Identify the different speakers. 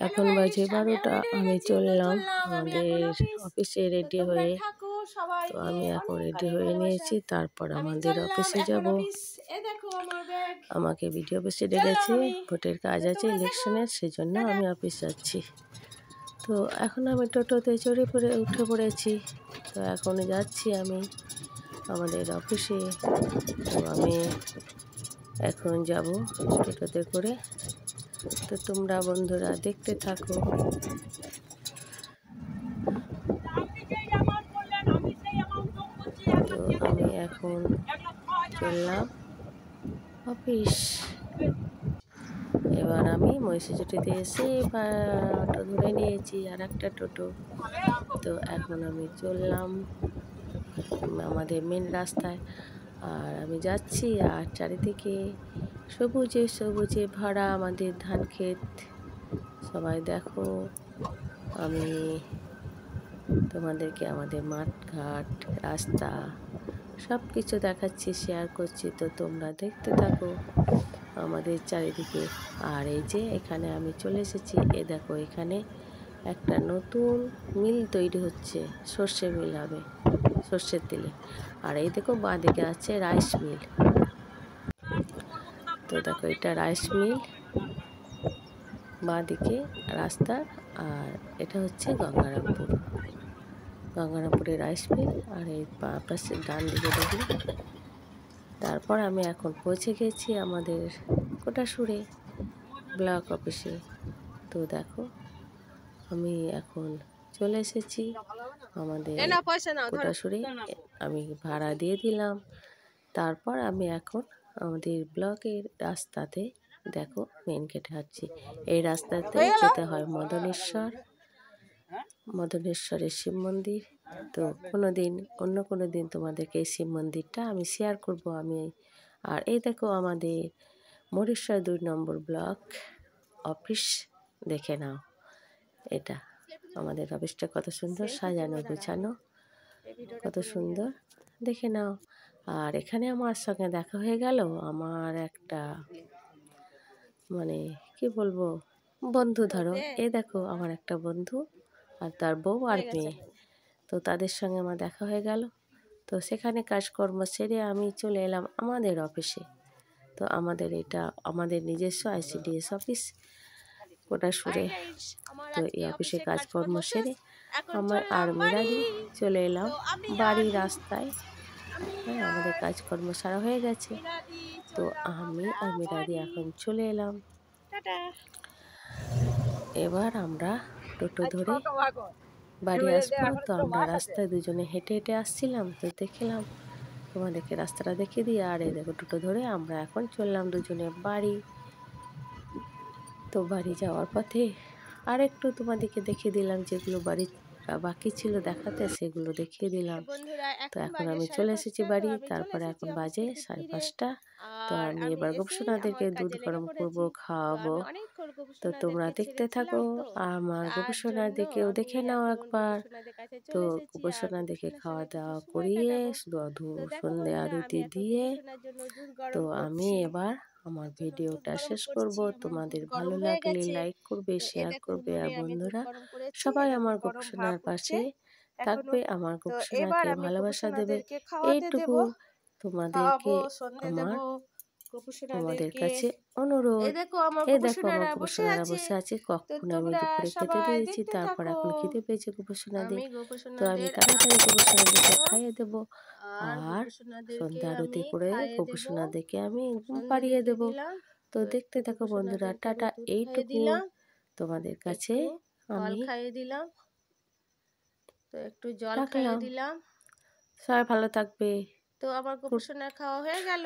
Speaker 1: এখন বাজে 12টা। আমি চললাম আমাদের অফিসে রেডি হয়ে। তো আমি এখন রেডি হয়ে নিয়েছি, তারপর আমাদের অফিসে যাব। আমাকে বিডিও অফিসে ডেকেছে, ভোটের কাজ আছে ইলেকশনের, সেজন্য আমি অফিস যাচ্ছি। তো এখন আমি টোটোতে উঠে পড়েছি। তো এখন যাচ্ছি আমি আমাদের অফিসে। তো আমি এখন যাব টোটোতে করে। তো তোমরা বন্ধুরা দেখতে থাকো। তো আমি এখন চললাম অফিস। এবার আমি মহিষাঝুটিতে এসে অটো ধরে নিয়েছি, আর একটা টোটো। তো এখন আমি চললাম আমাদের মেন রাস্তায়, আর আমি যাচ্ছি, আর চারিদিকে সবুজে সবুজে ভরা আমাদের ধান ক্ষেত। সবাই দেখো, আমি তোমাদেরকে আমাদের মাঠঘাট, রাস্তা সব কিছু দেখাচ্ছি, শেয়ার করছি। তো তোমরা দেখতে থাকো আমাদের চারিদিকে। আর এই যে এখানে আমি চলে এসেছি, দেখো এখানে একটা নতুন মিল তৈরি হচ্ছে, সর্ষে মিল হবে, সর্ষের তেলে। আর এই দেখো বাঁ দিকে আছে রাইস মিল। তো দেখো এটা রাইস মিল বাঁ দিকে রাস্তা, আর এটা হচ্ছে গঙ্গারামপুরের রাইস মিল। আর এই পাশে ডান দিকে দেখি। তারপর আমি এখন পৌঁছে গেছি আমাদের কোটাসুরে ব্লক অফিসে। তো দেখো আমি এখন চলে এসেছি আমাদের কোটাসুরে। আমি ভাড়া দিয়ে দিলাম। তারপর আমি এখন আমাদের ব্লকের রাস্তাতে দেখো মেন গেটে হাঁটছি। এই রাস্তাতে যেতে হয় মদনেশ্বরের শিব মন্দির। তো অন্য কোনো দিন তোমাদেরকে এই শিব মন্দিরটা আমি শেয়ার করব আমি। আর এই দেখো আমাদের মরিশ্বর 2 নম্বর ব্লক অফিস, দেখে নাও। এটা আমাদের অফিসটা কত সুন্দর সাজানো গোছানো, কত সুন্দর, দেখে নাও। আর এখানে আমার সঙ্গে দেখা হয়ে গেল আমার একটা, মানে কি বলবো, বন্ধু ধরো। এই দেখো আমার একটা বন্ধু আর তার বউ আর মেয়ে। তো তাদের সঙ্গে আমার দেখা হয়ে গেল। তো সেখানে কাজকর্ম সেরে আমি চলে এলাম আমাদের অফিসে। তো এটা আমাদের নিজস্ব ICDS অফিস কোটাসুরে। তো এই অফিসে কাজকর্ম সেরে আমার আর মিরাদি চলে এলাম বাড়ির রাস্তায়। হ্যাঁ, আমাদের কাজকর্ম সারা হয়ে গেছে। তো আমি আর মিরাদি এখন চলে এলাম। এবার আমরা টোটো ধরে বাড়ি আসবো। তো আমরা রাস্তায় দুজনে হেঁটে হেঁটে আসছিলাম। তো দেখলাম, তোমাদেরকে রাস্তাটা দেখিয়ে দিই। আর এই দেখো টোটো ধরে আমরা এখন চললাম দুজনে বাড়ি। তো বাড়ি যাওয়ার পথে আর একটু তোমাদেরকে দেখিয়ে দিলাম, যেগুলো বাড়ি বাকি ছিল দেখাতে সেগুলো দেখিয়ে দিলাম। তো এখন আমি চলে এসেছি বাড়ি। তারপরে এখন বাজে 5:30। তো আমি এবার গোপসোনাদেরকে দুধ গরম করব, খাওয়াবো। তো তোমরা দেখতে থাকো, আমার গোপসোনাদেরকেও দেখে নাও একবার। তো গোপসোনাদেরকে খাওয়া দাওয়া করিয়ে সন্ধে আরতি দিয়ে তো আমি এবার আমার ভিডিওটা শেষ করব। তোমাদের ভালো লাগলে লাইক করবে, শেয়ার করবে, আর বন্ধুরা সবাই আমার গোপসোনার পাশে থাকবে, আমার গোপসোনাকে ভালোবাসা দেবে। এইটুকু তোমাদেরকে তোমাদের কাছে অনুরোধ। এই দেখো আমার গোপসোনারা বসে আছে। কখন আমি দুপুরে খেতে দিয়েছি, তারপর এখন খিদে পেয়েছে গোপসোনাদের। তো আমি তাড়াতাড়ি গোপসোনাদেরকে খাইয়ে দেবো, আর সন্ধ্যা আরতি করে গোপসোনাদেরকে আমি ঘুম পাড়িয়ে দেবো। তো দেখতে থাকো বন্ধুরা, টাটা। এইটুকু তোমাদের কাছে আমি খাইয়ে দিলাম, তো একটু জল খাইয়ে দিলাম। সবাই ভালো থাকবে। তো আমার গোপসোনার খাওয়া হয়ে গেল।